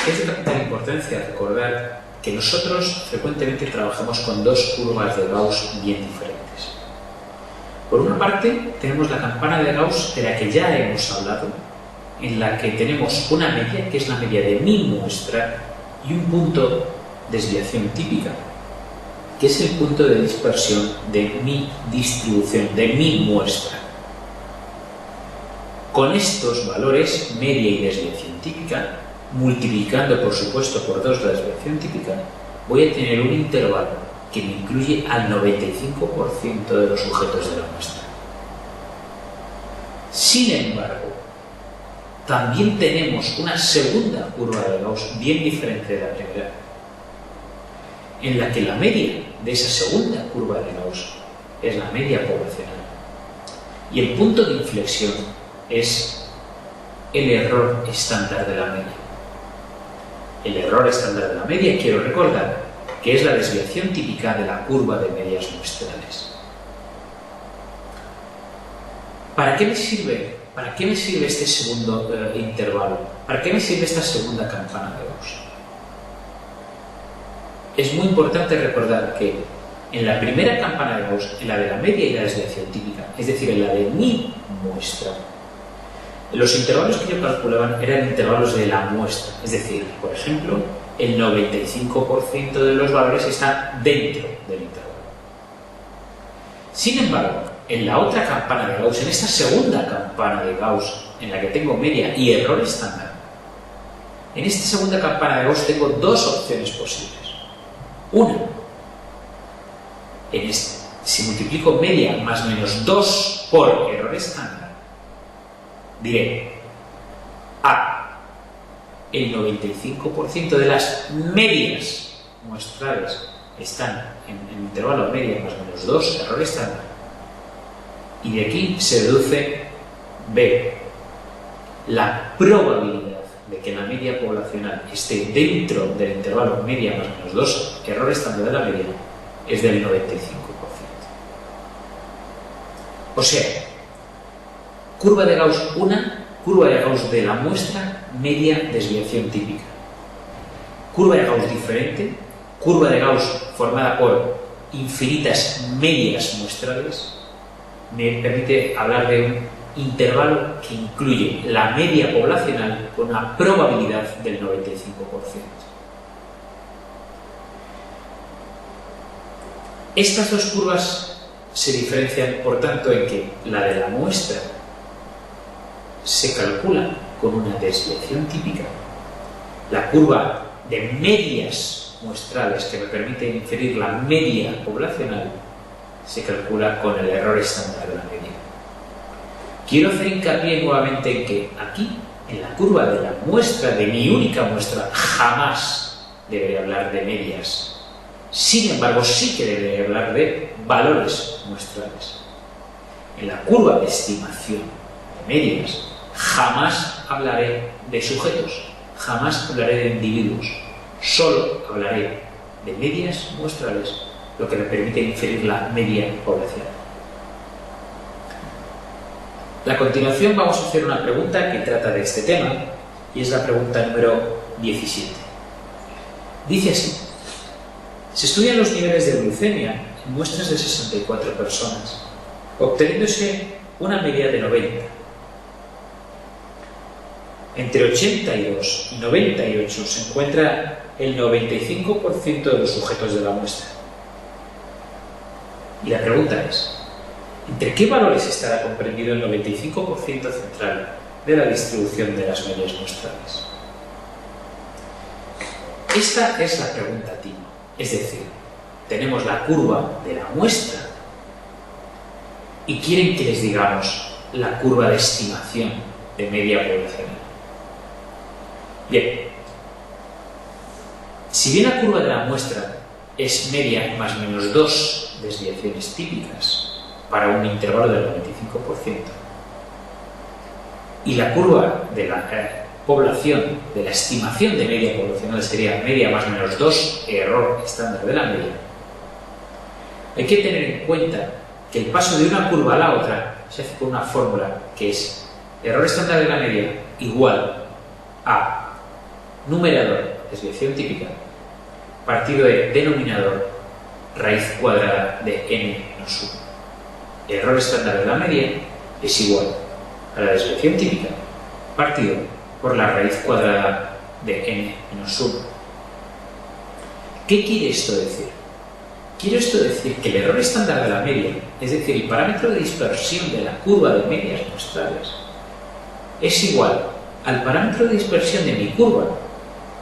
es de capital importancia recordar que nosotros frecuentemente trabajamos con dos curvas de Gauss bien diferentes. Por una parte, tenemos la campana de Gauss de la que ya hemos hablado, en la que tenemos una media, que es la media de mi muestra, y un punto de desviación típica, que es el punto de dispersión de mi distribución, de mi muestra. Con estos valores, media y desviación típica, multiplicando por supuesto por 2 la desviación típica, voy a tener un intervalo que me incluye al 95% de los sujetos de la muestra. Sin embargo, también tenemos una segunda curva de Gauss bien diferente de la primera, en la que la media de esa segunda curva de Gauss es la media poblacional y el punto de inflexión es el error estándar de la media. El error estándar de la media, quiero recordar, que es la desviación típica de la curva de medias muestrales. ¿Para qué me sirve? ¿Para qué me sirve este segundo intervalo? ¿Para qué me sirve esta segunda campana de Gauss? Es muy importante recordar que en la primera campana de Gauss, en la de la media y la desviación típica, es decir, en la de mi muestra, los intervalos que yo calculaba eran intervalos de la muestra, es decir, por ejemplo, el 95% de los valores está dentro del intervalo. Sin embargo, en la otra campana de Gauss, en esta segunda campana de Gauss, en la que tengo media y error estándar, en esta segunda campana de Gauss tengo dos opciones posibles. Una, si multiplico media más menos 2 por error estándar, diré A, el 95% de las medias muestrales están en el intervalo media más menos 2, error estándar, y de aquí se deduce B, la probabilidad de que la media poblacional esté dentro del intervalo media más menos 2, error estándar de la media, es del 95%. O sea, curva de Gauss 1, curva de Gauss de la muestra, media, desviación típica. Curva de Gauss diferente, curva de Gauss formada por infinitas medias muestrales, me permite hablar de un intervalo que incluye la media poblacional con una probabilidad del 95%. Estas dos curvas se diferencian, por tanto, en que la de la muestra se calcula con una desviación típica, la curva de medias muestrales que me permite inferir la media poblacional se calcula con el error estándar de la media. Quiero hacer hincapié nuevamente en que aquí, en la curva de la muestra, de mi única muestra, jamás debería hablar de medias. Sin embargo, sí que debería hablar de valores muestrales. En la curva de estimación de medias, jamás hablaré de sujetos, jamás hablaré de individuos, solo hablaré de medias muestrales, lo que me permite inferir la media poblacional. A continuación vamos a hacer una pregunta que trata de este tema, y es la pregunta número 17. Dice así: se estudian los niveles de glucemia en muestras de 64 personas, obteniéndose una media de 90. Entre 82 y 98 se encuentra el 95% de los sujetos de la muestra. Y la pregunta es: ¿entre qué valores estará comprendido el 95% central de la distribución de las medias muestrales? Esta es la pregunta tipo. Es decir, tenemos la curva de la muestra y quieren que les digamos la curva de estimación de media poblacional. Bien, si bien la curva de la muestra es media más menos 2 desviaciones típicas para un intervalo del 95%, y la curva de la población, de la estimación de media poblacional sería media más menos 2, error estándar de la media, hay que tener en cuenta que el paso de una curva a la otra se hace con una fórmula que es error estándar de la media igual a numerador, desviación típica, partido de denominador, raíz cuadrada de n menos 1. El error estándar de la media es igual a la desviación típica partido por la raíz cuadrada de n menos 1. ¿Qué quiere esto decir? Quiere esto decir que el error estándar de la media, es decir, el parámetro de dispersión de la curva de medias muestrales, es igual al parámetro de dispersión de mi curva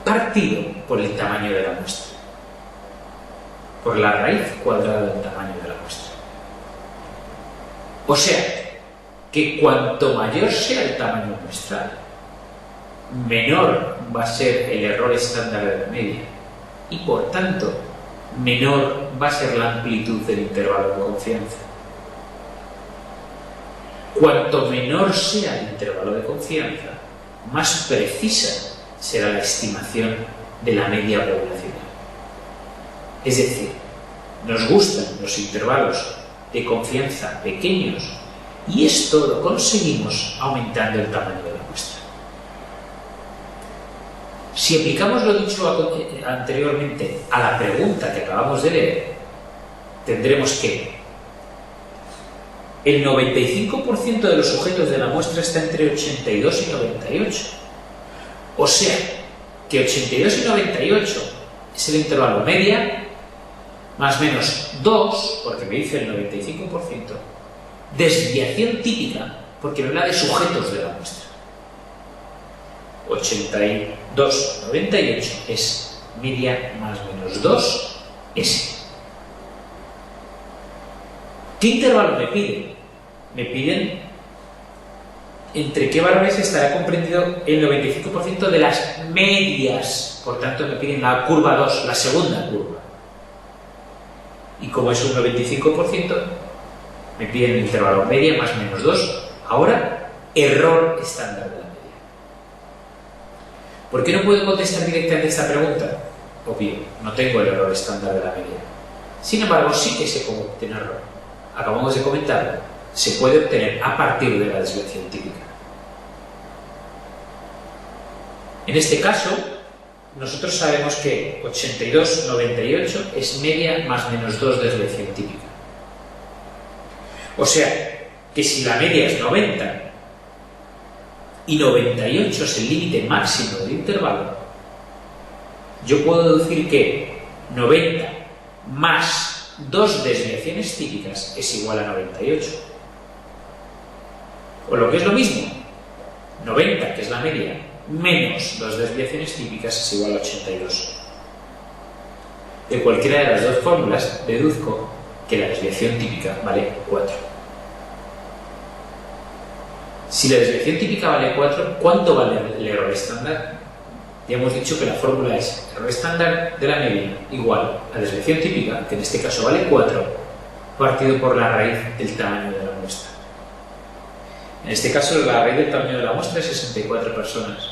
partido por el tamaño de la muestra, por la raíz cuadrada del tamaño de la muestra. O sea, que cuanto mayor sea el tamaño muestral, menor va a ser el error estándar de la media y, por tanto, menor va a ser la amplitud del intervalo de confianza. Cuanto menor sea el intervalo de confianza, más precisa será la estimación de la media poblacional. Es decir, nos gustan los intervalos de confianza pequeños y esto lo conseguimos aumentando el tamaño de la muestra. Si aplicamos lo dicho anteriormente a la pregunta que acabamos de leer, tendremos que el 95% de los sujetos de la muestra está entre 82 y 98. O sea, que 82 y 98 es el intervalo media, más o menos 2, porque me dice el 95%, desviación típica, porque me habla de sujetos de la muestra. 82, 98 es media más menos 2, S. ¿Qué intervalo me piden? Me piden entre qué valores estará comprendido el 95% de las medias. Por tanto, me piden la curva 2, la segunda curva. Y como es un 95%, me piden el intervalo media más menos 2. Ahora, error estándar de la media. ¿Por qué no puedo contestar directamente esta pregunta? Obvio, no tengo el error estándar de la media. Sin embargo, sí que sé cómo obtenerlo. Acabamos de comentarlo. Se puede obtener a partir de la desviación típica. En este caso, nosotros sabemos que 82, 98 es media más menos 2 desviación típica. O sea, que si la media es 90 y 98 es el límite máximo del intervalo, yo puedo decir que 90 más 2 desviaciones típicas es igual a 98. O lo que es lo mismo, 90, que es la media, menos 2 desviaciones típicas es igual a 82. De cualquiera de las dos fórmulas deduzco que la desviación típica vale 4. Si la desviación típica vale 4, ¿cuánto vale el error estándar? Ya hemos dicho que la fórmula es error estándar de la media igual a desviación típica, que en este caso vale 4, partido por la raíz del tamaño de la muestra. En este caso, la raíz del tamaño de la muestra es 64 personas.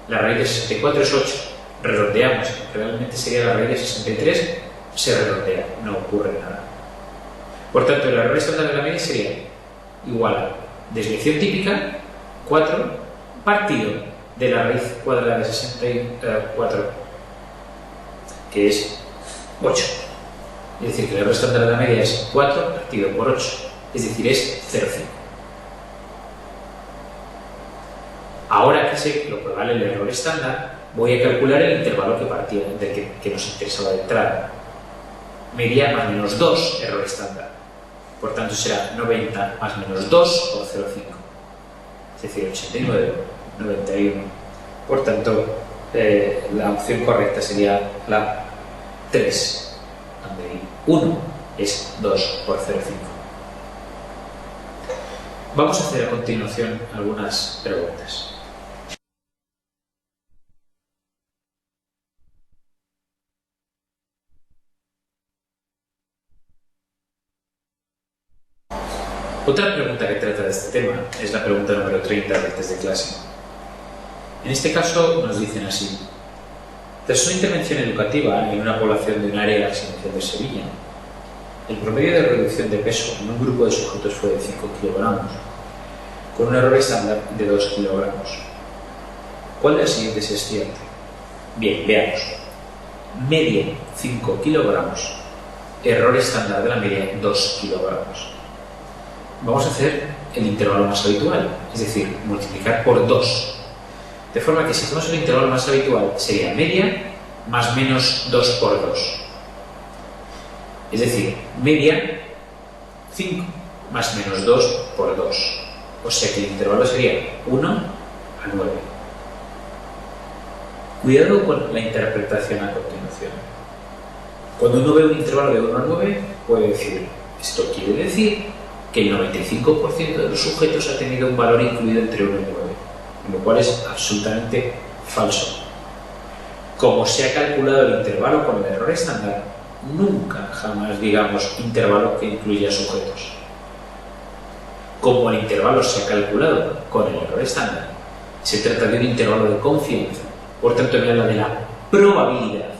La raíz de 64 es 8. Redondeamos. Realmente sería la raíz de 63. Se redondea. No ocurre nada. Por tanto, el error estándar de la media sería igual a desviación típica, 4, partido de la raíz cuadrada de 64, que es 8. Es decir, que el error estándar de la media es 4 partido por 8. Es decir, es 0,5. Ahora que sé lo que vale el error estándar, voy a calcular el intervalo que partía, que nos interesaba de entrada. Media más menos 2, error estándar. Por tanto, será 90 más menos 2 por 0,5. Es decir, 89, 91. Por tanto, la opción correcta sería la 3, donde 1 es 2 por 0,5. Vamos a hacer a continuación algunas preguntas. Otra pregunta que trata de este tema es la pregunta número 30 del test de clase. En este caso nos dicen así: tras una intervención educativa en una población de un área residencial de Sevilla, el promedio de reducción de peso en un grupo de sujetos fue de 5 kilogramos, con un error estándar de 2 kilogramos. ¿Cuál de las siguientes es cierta? Bien, veamos. Media 5 kilogramos. Error estándar de la media 2 kilogramos. Vamos a hacer el intervalo más habitual, es decir, multiplicar por 2. De forma que si hacemos el intervalo más habitual sería media más menos 2 por 2. Es decir, media 5 más menos 2 por 2. O sea que el intervalo sería 1 a 9. Cuidado con la interpretación a continuación. Cuando uno ve un intervalo de 1 a 9, puede decir, esto quiere decir que el 95% de los sujetos ha tenido un valor incluido entre 1 y 9, lo cual es absolutamente falso. Como se ha calculado el intervalo con el error estándar, nunca jamás digamos intervalo que incluya sujetos. Como el intervalo se ha calculado con el error estándar, se trata de un intervalo de confianza, por tanto me habla de la probabilidad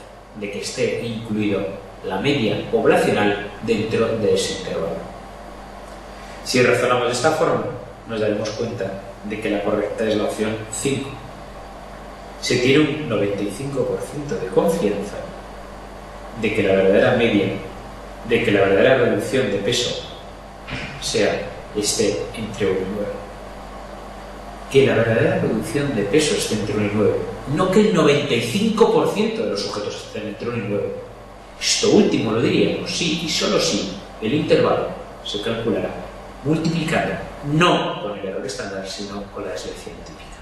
de que esté incluido la media poblacional dentro de ese intervalo. Si razonamos de esta forma, nos daremos cuenta de que la correcta es la opción 5. Se tiene un 95% de confianza de que la verdadera media, de que la verdadera reducción de peso esté entre 1 y 9. Que la verdadera reducción de peso esté entre 1 y 9, no que el 95% de los sujetos estén entre 1 y 9. Esto último lo diríamos sí y solo si el intervalo se calculará multiplicando no con el error estándar, sino con la desviación típica.